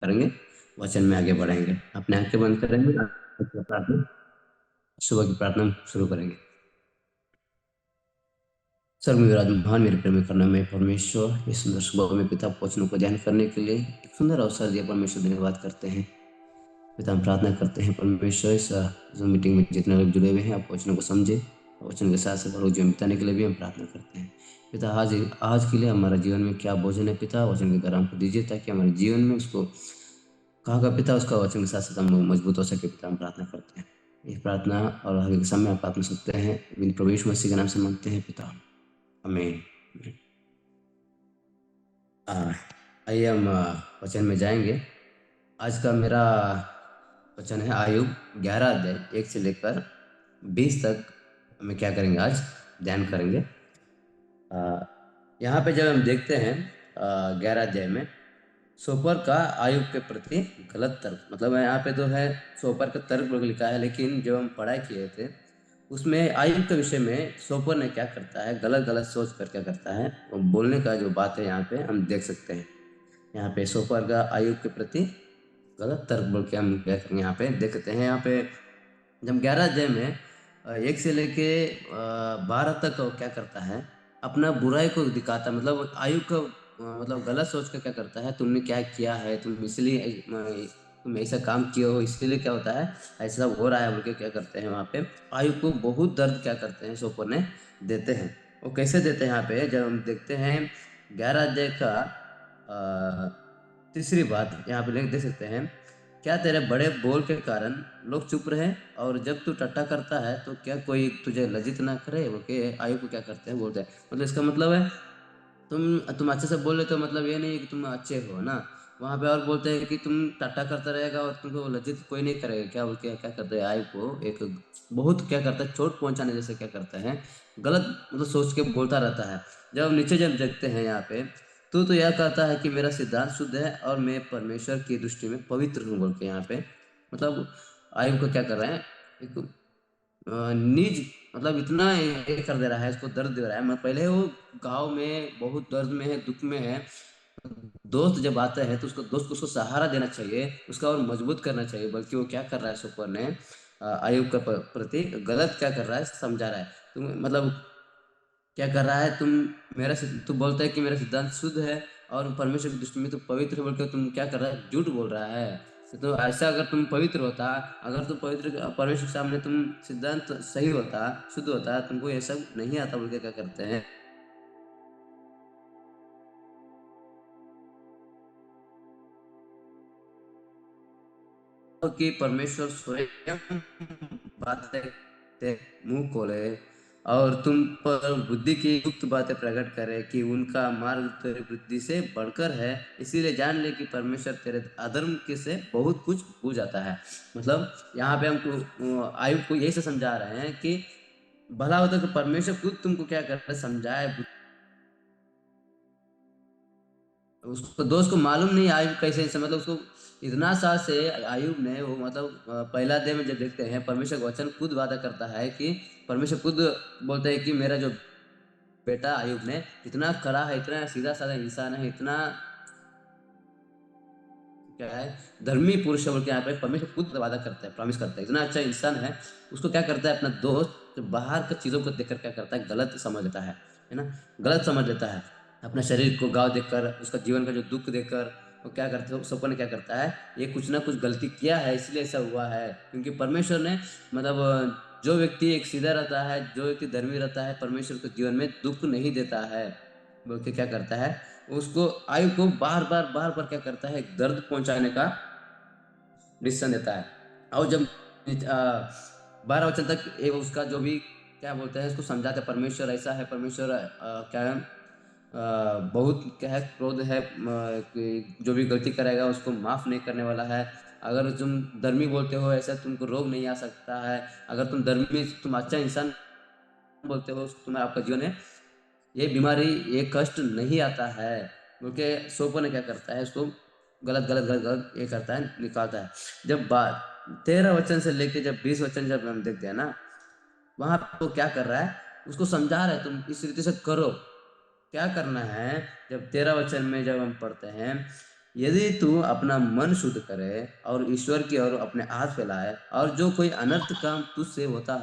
करेंगे, वचन में आगे बढ़ेंगे। अपने आंखें बंद करेंगे, प्रार्थना, सुबह की प्रार्थना शुरू करेंगे। स्वर्ग में विराजमान मेरे प्रेमी करना में परमेश्वर, इस सुंदर सुबह में पिता वचनों को ध्यान करने के लिए एक सुंदर अवसर दिया परमेश्वर, धन्यवाद करते हैं। पिता हम प्रार्थना करते हैं परमेश्वर, इस Zoom मीटिंग में जितने लोग जुड़े हुए हैं आप वचनों को समझे, और वचन के साथ साथ लोग जीवन बिताने के लिए भी हम प्रार्थना करते हैं। पिता आज आज के लिए हमारा जीवन में क्या भोजन है पिता, वचन के द्वारा हमको दीजिए ताकि हमारे जीवन में उसको कहा का पिता उसका वचन के साथ साथ हम मजबूत हो सके। पिता हम प्रार्थना करते हैं, ये प्रार्थना और आगे के समय आप प्रार्थना सकते हैं, बिन प्रभु यीशु मसीह के नाम से मांगते हैं पिता, आमीन। आ, आइए हम वचन में जाएंगे। आज का मेरा वचन है आयुब 11 अध्याय 1 से लेकर 20 तक। हमें क्या करेंगे आज, ध्यान करेंगे। आ, यहाँ पे जब हम देखते हैं 11 अध्याय में सोपर का आयुब के प्रति गलत तर्क, मतलब यहाँ पे तो है सोपर का तर्क लोग लिखा है, लेकिन जब हम पढ़ाई किए थे उसमें आयुब के विषय में सोपर ने क्या करता है, गलत गलत सोच कर क्या करता है, वो बोलने का जो बात है यहाँ पे हम देख सकते हैं। यहाँ पे सोपर का आयुब के प्रति गलत तर्क बोल के हम क्या करेंगे, यहाँ पे देखते हैं। यहाँ पे जब 11 अध्याय में 1 से लेके 12 तक वो क्या करता है, अपना बुराई को दिखाता, मतलब आयु का मतलब गलत सोच कर क्या करता है, तुमने क्या किया है, तुम इसलिए तुम ऐसा काम किए हो, इसलिए क्या होता है, ऐसा हो रहा है बोल के क्या करते हैं, वहाँ पे आयु को बहुत दर्द क्या करते हैं सोपर ने देते हैं। वो कैसे देते हैं, यहाँ पे जब हम देखते हैं 11 अध्याय का तीसरी बात यहाँ पे देख सकते हैं, क्या तेरे बड़े बोल के कारण लोग चुप रहे, और जब तू टट्टा करता है तो क्या कोई तुझे लज्जित ना करे, वो के आयु को क्या करते हैं, बोलते हैं। मतलब इसका मतलब है तुम अच्छे से बोल लेते हो, मतलब ये नहीं है कि तुम अच्छे हो ना। वहां पे और बोलते हैं कि तुम टट्टा करता रहेगा और तुमको लज्जित कोई नहीं करेगा, क्या बोल के क्या करते हैं, आयु को एक बहुत क्या करता है, चोट पहुंचाने जैसे क्या करता है, गलत मतलब सोच के बोलता रहता है। जब हम नीचे जब देखते हैं यहाँ पे, तो यह कहता है कि मेरा सिद्धांत शुद्ध है और मैं परमेश्वर की दृष्टि में पवित्र हूँ बोल के, यहाँ पे मतलब आयु को क्या कर रहे हैं, एक निज मतलब इतना ये कर दे रहा है, इसको दर्द दे रहा है। मैं पहले वो गांव में बहुत दर्द में है, दुख में है, दोस्त जब आता है तो उसको दोस्त को उसको सहारा देना चाहिए, उसका और मजबूत करना चाहिए, बल्कि वो क्या कर रहा है, सुपर ने आयुब का प्रति गलत क्या कर रहा है, समझा रहा है। तुम मतलब क्या कर रहा है, तू बोलता है कि मेरा सिद्धांत शुद्ध है और परमेश्वर की दृष्टि में तो पवित्र है, बोलकर तुम क्या कर रहा है, झूठ बोल रहा है। तो ऐसा अगर तुम पवित्र होता, अगर तुम पवित्र परमेश्वर के सामने तुम सिद्धांत सही होता, शुद्ध होता, तुमको ये सब नहीं आता बोल के क्या करते हैं, कि परमेश्वर स्वयं बातें मुंह खोले और तुम पर बुद्धि की युक्त बातें प्रकट करे कि उनका मार्ग तेरी बुद्धि से बढ़कर है, इसीलिए जान ले कि परमेश्वर तेरे अधर्म के से बहुत कुछ भूल जाता है। मतलब यहाँ पे हमको आयुब को यही से समझा रहे हैं कि भला होता कि परमेश्वर खुद तुमको क्या कर रहा है, समझाए। उसको दोस्त को मालूम नहीं आयुब कैसे ऐसे, मतलब उसको इतना साल से आयुब ने वो मतलब पहला अध्याय में जब देखते हैं परमेश्वर का वचन खुद वादा करता है कि परमेश्वर खुद बोलते हैं कि मेरा जो बेटा आयुब ने इतना कड़ा है, इतना सीधा साधा इंसान है, इतना क्या है, धर्मी पुरुष है बोल के यहाँ पे परमेश्वर खुद वादा करता है, प्रॉमिस करता है, इतना अच्छा इंसान है। उसको क्या करता है, अपना दोस्त जो बाहर की चीजों को देखकर क्या करता है, गलत समझ लेता है ना, गलत समझ लेता है। अपने शरीर को गाँव देखकर, उसका जीवन का जो दुख देखकर वो क्या करते हो, सपन क्या करता है, ये कुछ ना कुछ गलती किया है इसलिए ऐसा हुआ है, क्योंकि परमेश्वर ने मतलब जो व्यक्ति एक सीधा रहता है, जो व्यक्ति धर्मी रहता है, परमेश्वर के जीवन में दुख नहीं देता है बोल के क्या करता है, उसको आयु को बार बार क्या करता है, दर्द पहुंचाने का डिसीजन देता है। और जब 12 वचन तक ये उसका जो भी क्या बोलते हैं, उसको समझाते हैं परमेश्वर ऐसा है, परमेश्वर क्या है, बहुत क्या है, क्रोध है, कि जो भी गलती करेगा उसको माफ नहीं करने वाला है। अगर तुम धर्मी बोलते हो ऐसा तुमको रोग नहीं आ सकता है, अगर तुम धर्मी तुम अच्छा इंसान बोलते हो तुम्हारा आपका जीवन है, ये बीमारी ये कष्ट नहीं आता है बोल के सोपो ने क्या करता है, उसको गलत गलत गलत गलत ये करता है, निकालता है। जब बात 13 वचन से लेके जब 20 वचन जब हम देखते हैं ना, वहां पे वो क्या कर रहा है, उसको समझा रहा है तुम इस रीति से करो, क्या करना है। जब 13 वचन में जब हम पढ़ते हैं, यदि तू अपना मन शुद्ध करे और ईश्वर की ओर अपने हाथ फैलाए और जो कोई अनर्थ काम तुझसे होता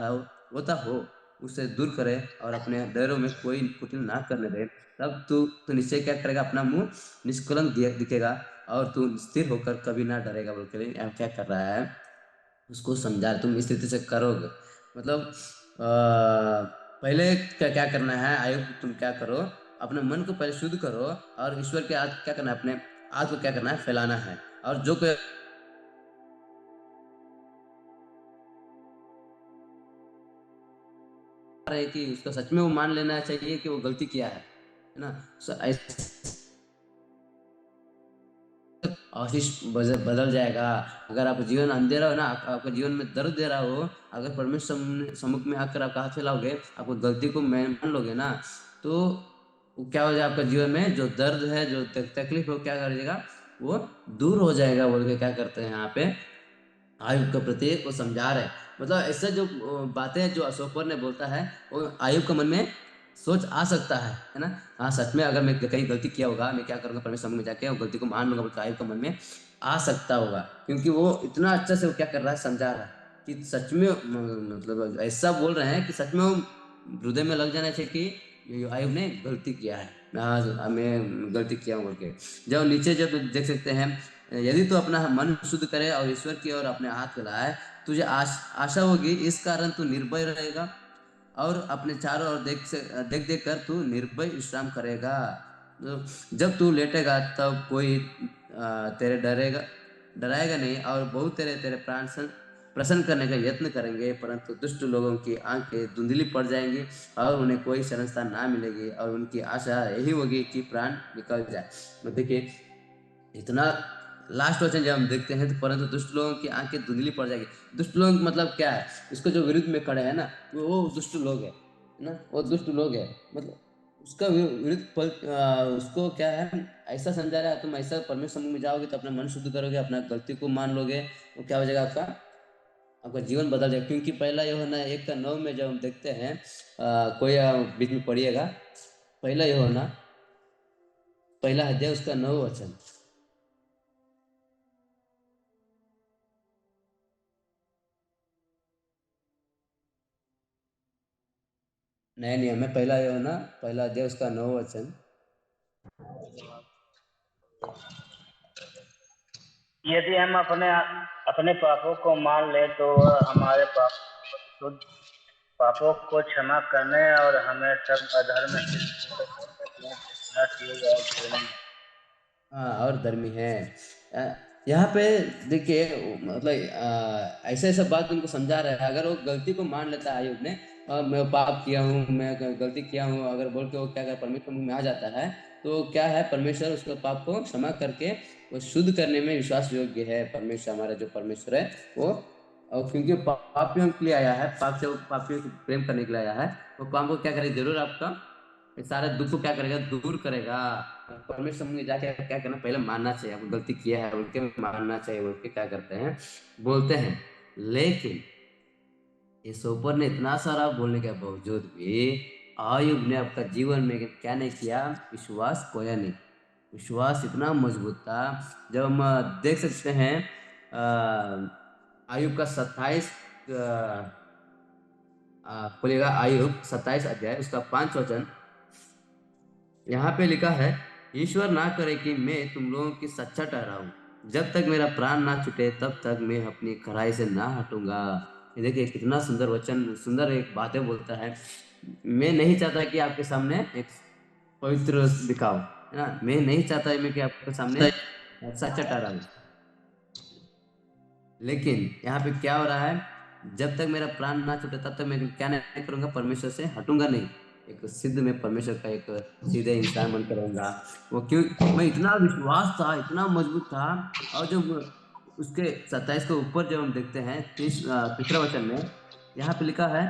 हो उसे दूर करे और अपने डरों में कोई कुटिल ना करने दे, तब तू निश्चय क्या करेगा, अपना मुंह निष्कलंक दिखेगा और तू स्थिर होकर कभी ना डरेगा। बोल के लिए क्या कर रहा है, उसको समझा रहा है, तुम इस स्थिति से करोगे मतलब पहले क्या क्या करना है आयुब, तुम क्या करो, अपने मन को पहले शुद्ध करो और ईश्वर के हाथ क्या करना है, अपने हाथ को क्या करना है, फैलाना है। और जो कोई है कि उसको सच में वो मान लेना चाहिए कि वो गलती किया है ना। ऐसे आशीष बदल जाएगा। अगर आपका जीवन अंधेरा हो ना, आपका जीवन में दर्द दे रहा हो, अगर परमेश्वर सम्मुख में आकर आपका हाथ फैलाओगे, आपको गलती को मान लोगे ना, तो वो क्या हो जाएगा, आपका जीवन में जो दर्द है, जो तकलीफ है, वो क्या कर जाएगा, वो दूर हो जाएगा। बोल के क्या करते हैं यहाँ पे आयुब के प्रति वो समझा रहे हैं। मतलब ऐसा जो बातें जो अशोकवर ने बोलता है, वो आयुब के मन में सोच आ सकता है ना। हाँ सच में अगर मैं कहीं गलती किया होगा, मैं क्या करूंगा, परमेश्वर में जाके वो गलती को मान लूंगा, बोलकर आयुब के मन में आ सकता होगा। क्योंकि वो इतना अच्छा से वो क्या कर रहा है, समझा रहा है कि सच में मतलब ऐसा बोल रहे हैं कि सच में वो हृदय में लग जाना चाहिए कि ये आयुब ने गलती किया है, मैं गलती किया हूँ बोल के। जब नीचे जब देख सकते हैं, यदि तू अपना मन शुद्ध करे और ईश्वर की ओर अपने हाथ फैलाए, तुझे आशा होगी, इस कारण तू निर्भय रहेगा और अपने चारों ओर देख देख कर तू निर्भय विश्राम करेगा। तो जब तू लेटेगा तब कोई तेरे डराएगा नहीं, और बहुत तेरे तेरे प्रसन्न करने का यत्न करेंगे, परंतु दुष्ट लोगों की आंखें धुंधली पड़ जाएंगी और उन्हें कोई शरणस्थान ना मिलेगी और उनकी आशा यही होगी कि प्राण निकल जाए। तो देखिए इतना लास्ट वचन जब हम देखते हैं तो परंतु दुष्ट लोगों की आंखें धुंधली पड़ जाएगी। दुष्ट लोग मतलब क्या है, इसको जो विरुद्ध में खड़े हैं ना, वो दुष्ट लोग है ना, वो दुष्ट लोग है। मतलब उसका विरुद्ध उसको क्या है, ऐसा समझा रहा है, तुम ऐसा परमेश्वर समूह में जाओगे तो अपना मन शुद्ध करोगे, अपना गलती को मान लोगे, तो क्या हो जाएगा, आपका आपका जीवन बदल जाएगा। क्योंकि पहला यूहन्ना 1:9 में जब हम देखते हैं, कोई बीच में पढ़िएगा, पहला यूहन्ना पहला अध्याय उसका 9 वचन। नया नियम में पहला यूहन्ना पहला अध्याय उसका 9 वचन। यदि हम अपने अपने पापों को मान ले तो वह हमारे शुद्ध पापों को क्षमा करने और हमें सब अधर्म से शुद्ध करने के लिए विश्वासयोग्य और धर्मी है। हाँ और धर्मी है। यहाँ पे देखिए मतलब ऐसा ऐसा बात उनको समझा रहा है। अगर वो गलती को मान लेता है आयुब ने, मैं पाप किया हूँ, मैं गलती किया हूँ, अगर बोल के वो क्या कर परमेश्वर मुंह में आ जाता है, तो क्या है, परमेश्वर उसके पाप को क्षमा करके वो शुद्ध करने में विश्वास योग्य है। परमेश्वर हमारा जो परमेश्वर है वो, और क्योंकि पापियों के लिए आया है, पाप से वो पापियों से प्रेम करने के लिए आया है, वो पाप को क्या करेगा, जरूर आपका ये सारे दुख को क्या करेगा, दूर करेगा। परमेश्वर में जाके क्या करना, पहले मानना चाहिए, आपको गलती किया है बोल के मानना चाहिए, बोल के क्या करते हैं, बोलते हैं। लेकिन इस ऊपर ने इतना सारा बोलने के बावजूद भी आयुब ने आपका जीवन में क्या नहीं किया, विश्वास खोया नहीं। विश्वास इतना मजबूत था। जब हम देख सकते हैं आयुब का 27 खोलिएगा, आयुब 27 अध्याय उसका 5 वचन। यहाँ पे लिखा है, ईश्वर ना करे कि मैं तुम लोगों की सच्चा ठहराऊं, जब तक मेरा प्राण ना छूटे तब तक मैं अपनी खराई से ना हटूंगा। ये देखिए कितना सुंदर वचन, सुंदर एक बातें बोलता है। मैं नहीं चाहता कि आपके सामने एक पवित्र दिखाऊं, है ना, मैं नहीं चाहता मैं कि आपके सामने सच्चा ठहराऊं। लेकिन यहाँ पे क्या हो रहा है, जब तक मेरा प्राण ना छूटे तब तक मैं क्या नहीं करूंगा, परमेश्वर से हटूंगा नहीं। एक सिद्ध में परमेश्वर का एक सीधे इंसान बनकर रहूंगा। वो क्यों, मैं इतना विश्वास था, इतना मजबूत था। और जब उसके 27 के ऊपर जब हम देखते हैं 3 वचन में, यहाँ पे लिखा है,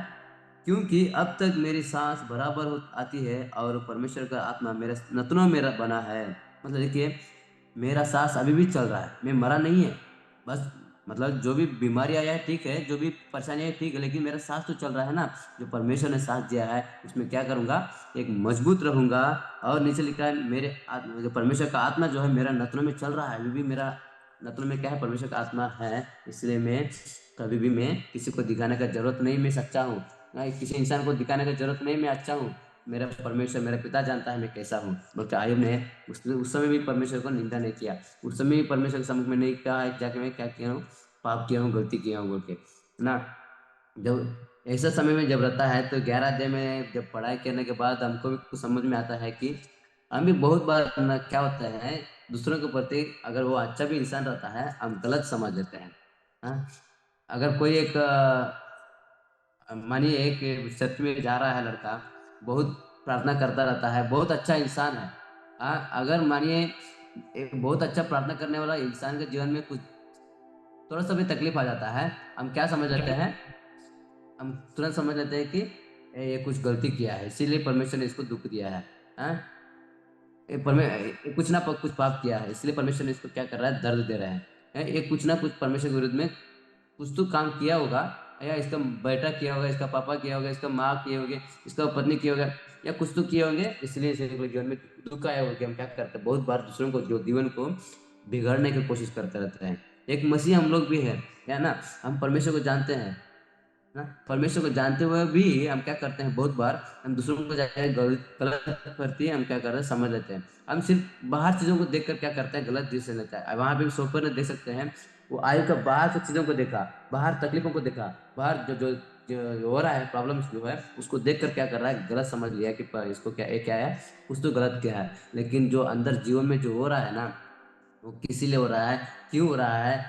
क्योंकि अब तक मेरी सांस बराबर आती है और परमेश्वर का आत्मा मेरे नथनों में बना है। मतलब देखिए मेरा सांस अभी भी चल रहा है, मैं मरा नहीं है, बस मतलब जो भी बीमारी आया है ठीक है, जो भी परेशानी है ठीक है, लेकिन मेरा सांस तो चल रहा है ना। जो परमेश्वर ने सांस दिया है उसमें क्या करूंगा, एक मजबूत रहूंगा। और नीचे लिखा है मेरे आत्मा, जो परमेश्वर का आत्मा जो है मेरा नथनों में चल रहा है, अभी भी मेरा नथनों में क्या है, परमेश्वर का आत्मा है। इसलिए मैं कभी भी मैं किसी को दिखाने का जरूरत नहीं, मैं सच्चा हूँ। किसी इंसान को दिखाने का जरूरत नहीं, मैं अच्छा हूँ। मेरा परमेश्वर, मेरा पिता जानता है मैं कैसा हूँ। बल्कि आयुब ने उस समय भी परमेश्वर को निंदा नहीं किया। उस समय भी परमेश्वर के सम्मुख में नहीं कहा है जाके मैं क्या किया हूँ, पाप किया हूँ, गलती किया हूँ बोल के, है ना। जब ऐसा समय में जब रहता है तो 11 अध्याय में जब पढ़ाई करने के बाद हमको भी कुछ समझ में आता है कि हम भी बहुत बार ना क्या होता है, दूसरों के प्रति अगर वो अच्छा भी इंसान रहता है हम गलत समझ लेते हैं। हाँ? अगर कोई एक मानिए एक चर्च में जा रहा है लड़का, बहुत प्रार्थना करता रहता है, बहुत अच्छा इंसान है। अगर मानिए एक बहुत अच्छा प्रार्थना करने वाला इंसान के जीवन में कुछ थोड़ा सा भी तकलीफ आ जाता है, हम क्या समझ लेते हैं, हम तुरंत समझ लेते हैं कि ये कुछ गलती किया है इसीलिए परमेश्वर ने इसको दुख दिया है। हाँ? ये कुछ ना कुछ पाप किया है इसलिए परमेश्वर ने इसको क्या कर रहा है, दर्द दे रहा है। ये कुछ ना कुछ परमेश्वर के विरुद्ध में कुछ तो काम किया होगा, या इसका बेटा किया होगा, इसका पापा किया होगा, इसका माँ किए होंगे, इसका पत्नी किया होगा, या कुछ तो किए होंगे इसलिए इसे कोई जीवन में दुख आया होगा। हम क्या करते हैं, बहुत बार दूसरों को जो जीवन को बिगाड़ने की कोशिश करते रहते हैं। एक मसीह हम लोग भी है ना। हम परमेश्वर को जानते हैं ना, परमेश्वर को जानते हुए भी हम क्या करते हैं, बहुत बार हम दूसरों को जाके गलत गलत करती है, हम क्या कर रहे हैं समझ लेते हैं। हम सिर्फ बाहर चीजों को देखकर क्या करते हैं, गलत दृष्टि से लेता है। वहां पे सोफर ने देख सकते हैं, वो आयु का बाहर की चीजों को देखा, बाहर तकलीफों को देखा, बाहर जो जो जो हो रहा है प्रॉब्लम्स जो है उसको देख कर क्या कर रहा है, गलत समझ लिया कि इसको क्या ये क्या है, कुछ तो गलत क्या है। लेकिन जो अंदर जीवन में जो हो रहा है ना, वो किसी लिए हो रहा है, क्यों हो रहा है,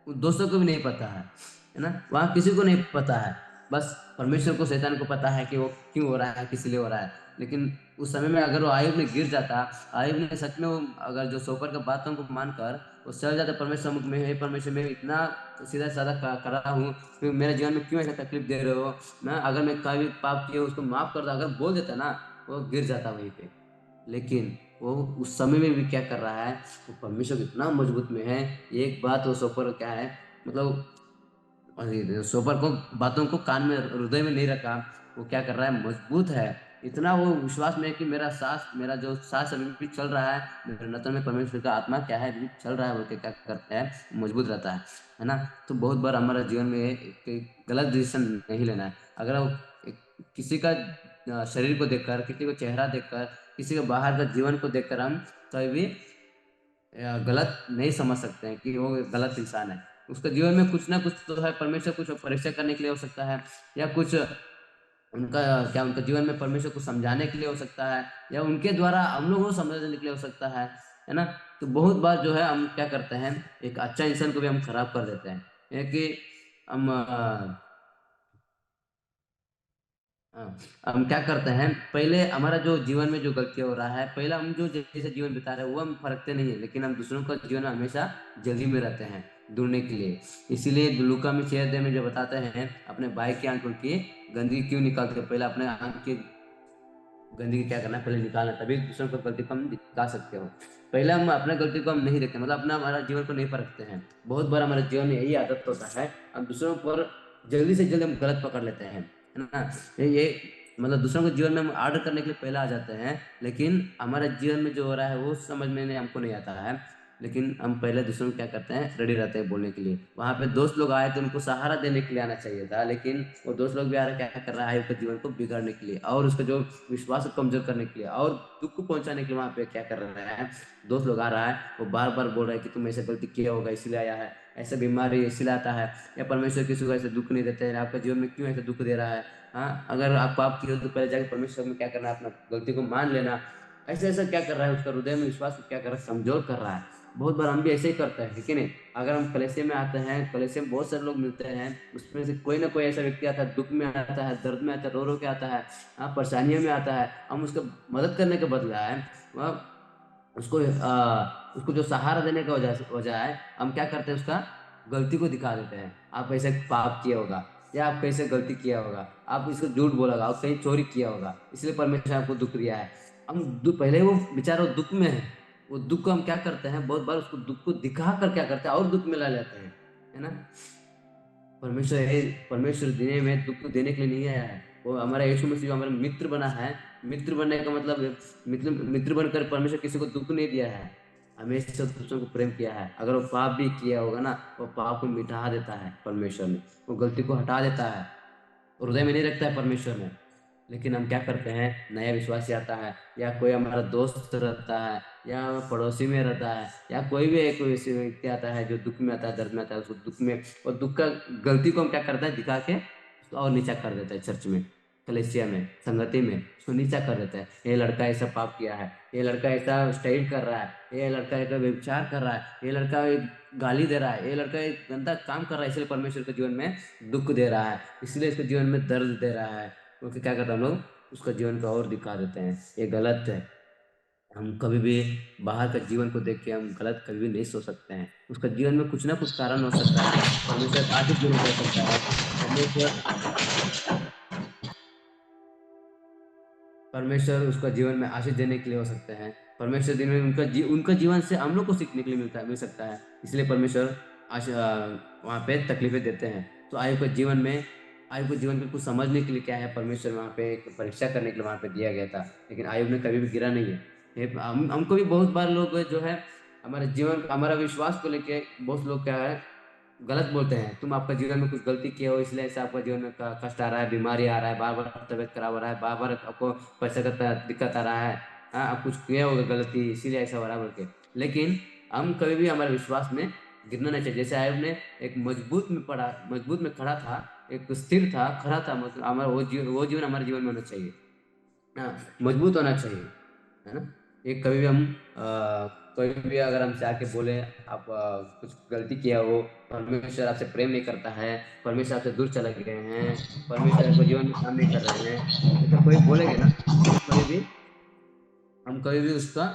वो दोस्तों को भी नहीं पता है ना, वहाँ किसी को नहीं पता है। बस परमेश्वर को, शैतान को पता है कि वो क्यों हो रहा है, किस लिए हो रहा है। लेकिन उस समय में अगर वो आयुब ने गिर जाता, आयुब ने सच में वो अगर जो सोपर का बातों को मानकर वो चल जाता परमेश्वर मुख में, हे परमेश्वर मैं इतना सीधा साधा कर रहा हूँ, फिर मेरे जीवन में क्यों ऐसा तकलीफ दे रहे हो, मैं अगर मैं कभी पाप किया उसको माफ कर दो, अगर बोल देता ना, वो गिर जाता वहीं पे। लेकिन वो उस समय में भी क्या कर रहा है, वो परमेश्वर इतना मजबूत में है। एक बात वो सोपर क्या है, मतलब सोपर को बातों को कान में हृदय में नहीं रखा, वो क्या कर रहा है, मजबूत है। इतना वो विश्वास में है कि मेरा सांस, मेरा जो सांस अभी भी चल रहा है, मेरे नतन में परमेश्वर का आत्मा क्या है, अभी भी चल रहा है बोल के क्या करता है, मजबूत रहता है ना। तो बहुत बार हमारा जीवन में गलत डिसीजन नहीं लेना है। अगर वो किसी का शरीर को देखकर, किसी को चेहरा देखकर, किसी के बाहर का जीवन को देखकर हम कभी भी गलत नहीं समझ सकते हैं कि वो गलत इंसान है। उसका जीवन में कुछ ना कुछ तो है, परमेश्वर कुछ परीक्षा करने के लिए हो सकता है, या कुछ उनका क्या, उनका जीवन में परमेश्वर को समझाने के लिए हो सकता है, या उनके द्वारा हम लोगों को समझने के लिए हो सकता है ना। तो बहुत बार जो है हम क्या करते हैं, एक अच्छा इंसान को भी हम खराब कर देते हैं। ये कि हम हाँ, हम क्या करते हैं, पहले हमारा जो जीवन में जो गलती हो रहा है, पहले हम जो जैसे जीवन बिता रहे हैं वो हम फरकते नहीं है, लेकिन हम दूसरों का जीवन हमेशा जल्दी में रहते हैं ढूंढने के लिए। इसीलिए लूका में 6 अध्याय में जो बताते हैं, अपने भाई की आंखों की गंदगी क्यों निकालते हो, पहले अपने आंख की गंदगी क्या करना है, पहले निकालना, तभी दूसरों को गलती को हम निकाल सकते हो। पहले हम अपने गलती को हम नहीं देखते, मतलब अपना हमारा जीवन को नहीं परखते हैं। बहुत बार हमारे जीवन में यही आदत होता है, हम दूसरों पर जल्दी से जल्दी हम गलत पकड़ लेते हैं, है ना। ये मतलब दूसरों के जीवन में हम ऑर्डर करने के लिए पहले आ जाते हैं, लेकिन हमारे जीवन में जो हो रहा है वो समझ में नहीं, हमको नहीं आता है। लेकिन हम पहले दूसरों को क्या करते हैं, रेडी रहते हैं बोलने के लिए। वहां पे दोस्त लोग आए तो उनको सहारा देने के लिए आना चाहिए था, लेकिन वो दोस्त लोग भी आ रहे क्या कर रहा है, उसके जीवन को बिगाड़ने के लिए और उसका जो विश्वास को कमजोर करने के लिए और दुख को पहुंचाने के लिए वहां पे क्या कर रहा है, दोस्त लोग आ रहा है, वो बार बार बोल रहा है कि तुम ऐसे गलती किया होगा इसलिए आया है, ऐसे बीमारी इसलिए आता है, या परमेश्वर किसी को ऐसे दुख नहीं देते हैं, आपका जीवन में क्यों ऐसे दुख दे रहा है। हाँ, अगर आप पाप किए हो तो पहले जाके परमेश्वर में क्या करना है, अपना गलती को मान लेना। ऐसे ऐसा क्या कर रहा है, उसका हृदय में विश्वास को क्या कर रहा है, कमजोर कर रहा है। बहुत बार हम भी ऐसे ही करते हैं, है कि नहीं। अगर हम कलेसे में आते हैं, कलेसे में बहुत सारे लोग मिलते हैं, उसमें से कोई ना कोई ऐसा व्यक्ति आता है, दुख में आता है, दर्द में आता है, रो रो के आता है, हाँ परेशानियों में आता है, हम उसका मदद करने के बदला है वह उसको जो सहारा देने का वजह है, हम क्या करते हैं, उसका गलती को दिखा देते हैं। आप ऐसे पाप किया होगा, या आप कैसे गलती किया होगा, आप इसको झूठ बोला होगा, आप कहीं चोरी किया होगा, इसलिए परमेश्वर आपको दुख दिया है। हम पहले वो बेचारा वो दुख में है, वो दुख को हम क्या करते हैं, बहुत बार उसको दुख को दिखा कर क्या करते हैं और दुख में ला लेते हैं। है ना। परमेश्वर दुनिया में दुख देने के लिए नहीं आया है। वो हमारा यीशु मसीह जो हमारा मित्र बना है, मित्र बनने का मतलब मित्र मित्र बनकर परमेश्वर किसी को दुख नहीं दिया है, हमेशा दूसरों को प्रेम किया है। अगर वो पाप भी किया होगा ना, वो पाप को मिटा देता है परमेश्वर में, वो गलती को हटा देता है, हृदय में नहीं रखता है परमेश्वर में। लेकिन हम क्या करते हैं, नया विश्वासी आता है या कोई हमारा दोस्त रहता है या पड़ोसी में रहता है या कोई भी एक ऐसे व्यक्ति आता है जो दुख में आता है, दर्द में आता है, उसको दुख में और दुख का गलती को हम क्या करता है दिखा के उसको और नीचा कर देता है, चर्च में, कलेसिया में, संगति में उसको नीचा कर देता है। ये लड़का ऐसा पाप किया है, ये लड़का ऐसा स्टाइल कर रहा है, ये लड़का ऐसा व्यभिचार कर रहा है, ये लड़का एक गाली दे रहा है, ये लड़का एक गंदा काम कर रहा है, इसलिए परमेश्वर के जीवन में दुख दे रहा है, इसलिए इसके जीवन में दर्द दे रहा है। क्योंकि क्या करते हैं हम लोग, उसका जीवन को और दिखा देते हैं। ये गलत है। हम कभी भी बाहर का जीवन को देख के हम गलत कभी भी नहीं सोच सकते हैं। उसका जीवन में कुछ ना कुछ कारण हो सकता है, परमेश्वर आगे जीवन हो सकता है। परमेश्वर परमेश्वर उसका जीवन में आशीष देने के लिए हो सकते हैं। परमेश्वर दिन में उनका जीवन से हम लोग को सीखने के लिए मिल सकता है। इसलिए परमेश्वर वहाँ पे तकलीफें देते हैं। तो आयु को जीवन में कुछ समझने के लिए क्या है, परमेश्वर वहाँ पे एक परीक्षा करने के लिए वहाँ पे दिया गया था। लेकिन आयु ने कभी भी गिरा नहीं है। हमको भी बहुत बार लोग जो है हमारे जीवन हमारा विश्वास को लेके बहुत लोग क्या है गलत बोलते हैं, तुम आपका जीवन में कुछ गलती किए हो इसलिए ऐसा आपका जीवन में कष्ट आ रहा है, बीमारी आ रहा है, बार बार तबियत खराब हो रहा है, बार बार आपको पैसा का दिक्कत आ रहा है। हाँ, आप कुछ किए होगा गलती इसीलिए ऐसा हो रहा है बोल के। लेकिन हम कभी भी हमारे विश्वास में गिरना नहीं चाहिए। जैसे आयुब ने एक मजबूत में खड़ा था, एक स्थिर था, खड़ा था, मतलब हमारा वो जीवन हमारे जीवन में होना चाहिए। हाँ, मजबूत होना चाहिए, है ना। ये कभी भी हम कोई भी अगर हमसे आके बोले आप कुछ गलती किया हो, परमेश्वर आपसे प्रेम नहीं करता है, परमेश्वर आपसे दूर चले गए हैं, परमेश्वर आपको जीवन में काम नहीं कर रहे हैं, ऐसा कोई बोलेंगे ना, हम कभी भी उसका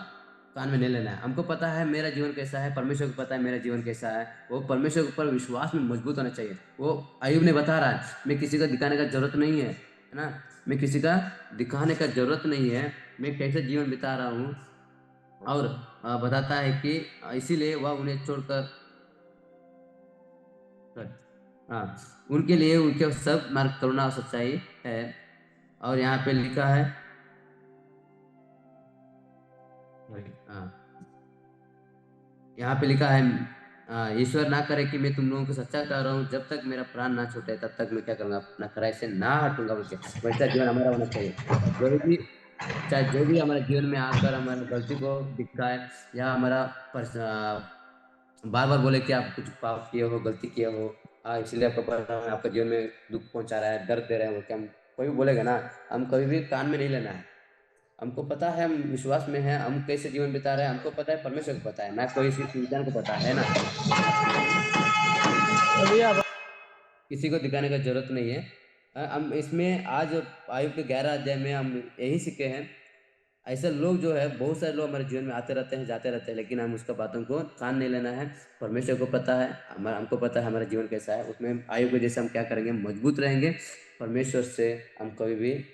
कान में नहीं लेना है। हमको पता है मेरा जीवन कैसा है, परमेश्वर को पता है मेरा जीवन कैसा है। वो परमेश्वर के ऊपर विश्वास में मजबूत होना चाहिए। वो अयुब ने बता रहा है, मैं किसी का दिखाने का जरूरत नहीं है ना, मैं किसी का दिखाने का जरूरत नहीं है, मैं कैसे जीवन बिता रहा हूँ। और बताता है कि इसीलिए वह उन्हें छोड़कर, हाँ, उनके लिए उनके सब मार्ग करुणा और सच्चाई है। और यहाँ पे लिखा है, हाँ, यहाँ पे लिखा है ईश्वर ना करे कि मैं तुम लोगों को सच्चा कह रहा हूँ, जब तक मेरा प्राण ना छूटे तब तक मैं क्या करूंगा, अपना खराई से ना हटूंगा बोल के। वैसा जीवन हमारा होना चाहिए। चाहे जो भी हमारे जीवन में आकर हमारी गलती को दिखाए या हमारा बार बार बोले कि आप कुछ पाप किए हो, गलती किए हो, इसलिए आपको पता है आपका जीवन में दुख पहुंचा रहा है, दर्द दे रहे हैं, वो क्या हम कोई भी बोलेगा ना, हम कभी भी कान में नहीं लेना है। हमको पता है, हम विश्वास में है, हम कैसे जीवन बिता रहे हैं हमको पता है, परमेश्वर को पता है ना, कोई किसी इंसान को पता है ना। तो भैया किसी को दिखाने का जरूरत नहीं है। हम इसमें आज आयु के 11 अध्याय में हम यही सीखे हैं। ऐसे लोग जो है बहुत सारे लोग हमारे जीवन में आते रहते हैं जाते रहते हैं, लेकिन हम उसका बातों को कान नहीं लेना है। परमेश्वर को पता है, हमारा हमको पता है हमारा जीवन कैसा है, उसमें आयु के जैसे हम क्या करेंगे, मजबूत रहेंगे। परमेश्वर से हम कभी भी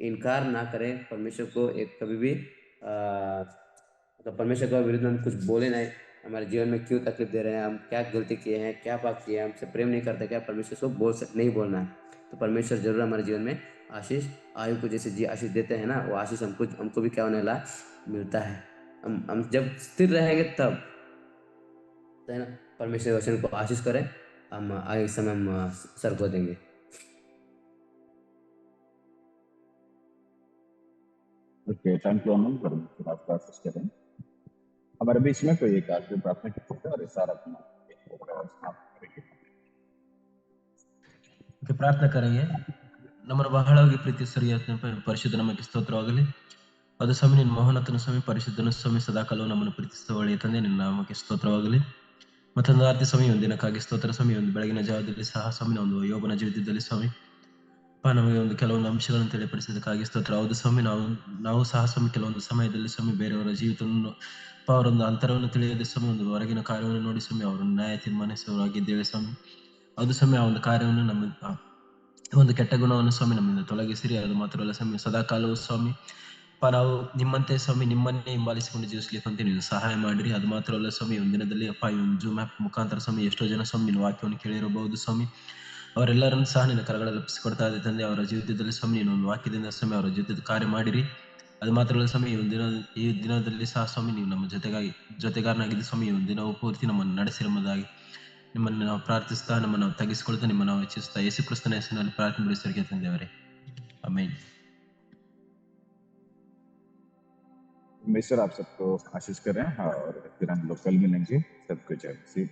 इनकार ना करें, परमेश्वर को एक कभी भी मतलब परमेश्वर के विरुद्ध हम कुछ बोले नहीं। हमारे जीवन में क्यों तकलीफ दे रहे हैं, हम क्या गलती किए हैं, क्या पाप किए हैं, हमसे प्रेम नहीं करते क्या, परमेश्वर को नहीं बोलना है। तो परमेश्वर जरूर हमारे जीवन में आशीष, आयु को जैसे जी आशीष देते हैं ना, वो आशीष हमको हमको भी क्या होने वाला मिलता है। हम जब स्थिर रहेंगे तब, तो है ना, परमेश्वर वचन को आशीष करें, हम आगे समय हम सर को देंगे। ओके, थैंक यू अमन, परमेश्वर आपका आशीष करें। हमारे बीच में कोई एक आदमी प्रार्थना कर सकता है और इस सारा अपना ಪ್ರಾರ್ಥನೆ ಕರೆಯೇ ನಮ್ಮನ್ನು ಬಹಳವಾಗಿ ಪ್ರೀತಿಸರಿ ಪರಿಶುದ್ಧ ನಮಗೆ ಸ್ತೋತ್ರವಾಗಲಿ. ಅದು ಸ್ವಾಮಿ ನಿನ್ನ ಮಹೋನ್ನತನ ಸ್ವಾಮಿ, ಪರಿಶುದ್ಧನ ಸ್ವಾಮಿ, ಸದಾಕಾಲವು ನಮ್ಮನ್ನು ಪ್ರೀತಿಸುವ ಒಳ್ಳೆಯ ತಂದೆ ನಿನ್ನ ನಾಮಕ್ಕೆ ಸ್ತೋತ್ರವಾಗಲಿ. ಮತ್ತೊಂದು ಆರ್ತಿ ಸ್ವಾಮಿ ಒಂದಿನಕ್ಕಾಗಿ ಸ್ತೋತ್ರ ಸ್ವಾಮಿ. ಒಂದು ಬೆಳಗಿನ ಜಾವದಲ್ಲಿ ಸಹ ಸ್ವಾಮಿ ಒಂದು ಯೋಗನ ಜೀವಿತದಲ್ಲಿ ಸ್ವಾಮಿ ನಮಗೆ ಒಂದು ಕೆಲವೊಂದು ಅಂಶಗಳನ್ನು ತಿಳಿಪಡಿಸೋದಕ್ಕಾಗಿ ಸ್ತೋತ್ರ. ಹೌದು ಸ್ವಾಮಿ, ನಾವು ಸಹ ಸ್ವಾಮಿ ಕೆಲವೊಂದು ಸಮಯದಲ್ಲಿ ಸ್ವಾಮಿ ಬೇರೆಯವರ ಜೀವಿತವನ್ನು ಅವರೊಂದು ಅಂತರವನ್ನು ತಿಳಿಯದೆ ಸ್ವಾಮಿ ಒಂದು ಹೊರಗಿನ ಕಾರ್ಯವನ್ನು ನೋಡಿ ಸ್ವಾಮಿ ಅವರನ್ನು ನ್ಯಾಯ ತೀರ್ಮಾನಿಸುವವರಾಗಿದ್ದೇವೆ ಸ್ವಾಮಿ. ಅದು ಸ್ವಾಮಿ ಆ ಒಂದು ಕಾರ್ಯವನ್ನು ನಮ್ಮ ಒಂದು ಕೆಟ್ಟ ಗುಣವನ್ನು ಸ್ವಾಮಿ ನಮ್ಮಿಂದ ತೊಲಗಿಸಿರಿ. ಅದು ಮಾತ್ರವಲ್ಲ ಸ್ವಾಮಿ, ಸದಾಕಾಲವು ಸ್ವಾಮಿ ನಾವು ನಿಮ್ಮಂತೆ ಸ್ವಾಮಿ ನಿಮ್ಮನ್ನೇ ಹಿಂಬಾಲಿಸಿಕೊಂಡು ಜೀವಿಸ್ಲಿಕ್ಕಂತೆ ನೀವು ಸಹಾಯ ಮಾಡಿರಿ. ಅದು ಮಾತ್ರ ಅಲ್ಲ ಸ್ವಾಮಿ, ಒಂದು ದಿನದಲ್ಲಿ ಅಪ್ಪ ಈ ಒಂದು ಜೂಮ್ ಆ್ಯಪ್ ಮುಖಾಂತರ ಸ್ವಾಮಿ ಎಷ್ಟೋ ಜನ ಸ್ವಾಮಿ ನಿನ್ನ ವಾಕ್ಯವನ್ನು ಕೇಳಿರಬಹುದು ಸ್ವಾಮಿ. ಅವರೆಲ್ಲರನ್ನು ಸಹ ನಿನ್ನ ಕರಗಳಲ್ಲಿ ಒಪ್ಪಿಸಿಕೊಡ್ತಾ ಇದೆ ತಂದೆ. ಅವರ ಜೀವಿತದಲ್ಲಿ ಸ್ವಾಮಿ ನೀನು ಒಂದು ವಾಕ್ಯದಿಂದ ಸ್ವಾಮಿ ಅವರ ಜೊತೆ ಕಾರ್ಯ ಮಾಡಿರಿ. ಅದು ಮಾತ್ರ ಅಲ್ಲ ಸ್ವಾಮಿ, ಈ ದಿನದಲ್ಲಿ ಸಹ ಸ್ವಾಮಿ ನೀವು ನಮ್ಮ ಜೊತೆಗಾರನಾಗಿದ್ದು ಸ್ವಾಮಿ ಈ ಒಂದು ದಿನವೂ ಪೂರ್ತಿ ನಮ್ಮನ್ನು ನಡೆಸಿರುವುದಾಗಿ ನಿಮ್ಮನ್ನು ನಾವು ಪ್ರಾರ್ಥಿಸ್ತಾ, ನಮ್ಮನ್ನು ನಾವು ತಗ್ಗಿಸಿಕೊಳ್ತಾ, ನಿಮ್ಮನ್ನು ನಾವು ಹೆಚ್ಚಿಸ್ತಾ ಯೇಸು ಕ್ರಿಸ್ತನ ಹೆಸರಿನಲ್ಲಿ ಪ್ರಾರ್ಥನೆ ಬಿಡಿಸೋರಿಗೆ ತಂದೆಯವರೇ, ಆಮೆನ್. परमेश्वर आप सबको आशीष करें और फिर हम लोग कल मिलेंगे। सबको जय मसीह।